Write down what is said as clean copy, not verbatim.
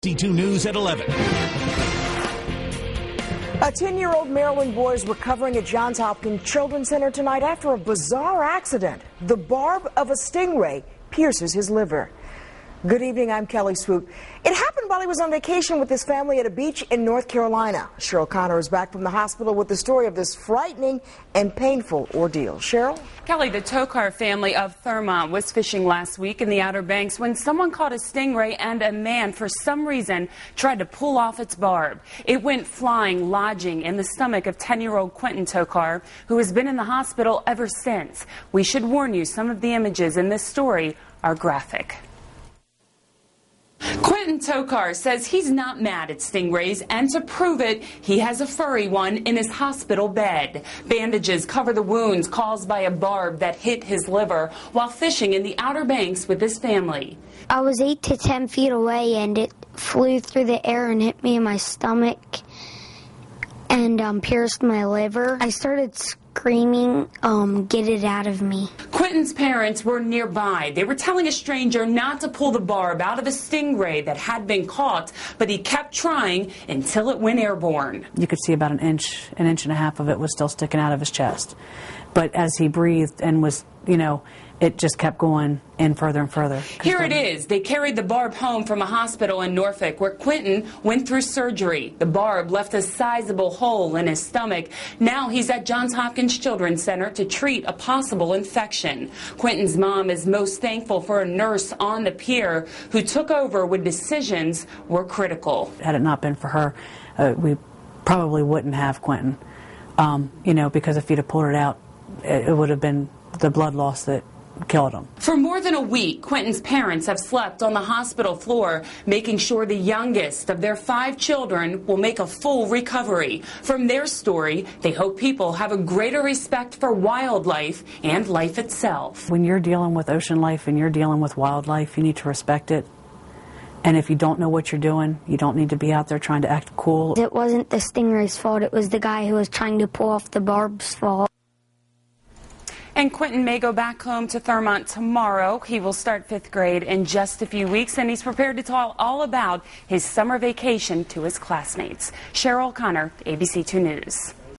ABC2 News at 11. A 10-year-old Maryland boy is recovering at Johns Hopkins Children's Center tonight after a bizarre accident. The barb of a stingray pierces his liver. Good evening, I'm Kelly Swoope. It happened while he was on vacation with his family at a beach in North Carolina. Cheryl Conner is back from the hospital with the story of this frightening and painful ordeal. Cheryl? Kelly, the Tokar family of Thurmont was fishing last week in the Outer Banks when someone caught a stingray and a man, for some reason, tried to pull off its barb. It went flying, lodging in the stomach of 10-year-old Quentin Tokar, who has been in the hospital ever since. We should warn you, some of the images in this story are graphic. Quentin Tokar says he's not mad at stingrays, and to prove it, he has a furry one in his hospital bed. Bandages cover the wounds caused by a barb that hit his liver while fishing in the Outer Banks with his family. I was 8 to 10 feet away, and it flew through the air and hit me in my stomach and pierced my liver. I started screaming, get it out of me. Quentin's parents were nearby. They were telling a stranger not to pull the barb out of a stingray that had been caught, but he kept trying until it went airborne. You could see about an inch and a half of it was still sticking out of his chest. But as he breathed and was, it just kept going in further and further. Here it is. They carried the barb home from a hospital in Norfolk where Quentin went through surgery. The barb left a sizable hole in his stomach. Now he's at Johns Hopkins Children's Center to treat a possible infection. Quentin's mom is most thankful for a nurse on the pier who took over when decisions were critical. Had it not been for her, we probably wouldn't have Quentin, because if he'd have pulled it out, it would have been the blood loss that killed him. For more than a week, Quentin's parents have slept on the hospital floor, making sure the youngest of their 5 children will make a full recovery. From their story, they hope people have a greater respect for wildlife and life itself. When you're dealing with ocean life and you're dealing with wildlife, you need to respect it. And if you don't know what you're doing, you don't need to be out there trying to act cool. It wasn't the stingray's fault. It was the guy who was trying to pull off the barb's fault. And Quentin may go back home to Thurmont tomorrow. He will start 5th grade in just a few weeks, and he's prepared to tell all about his summer vacation to his classmates. Cheryl Conner, ABC2 News.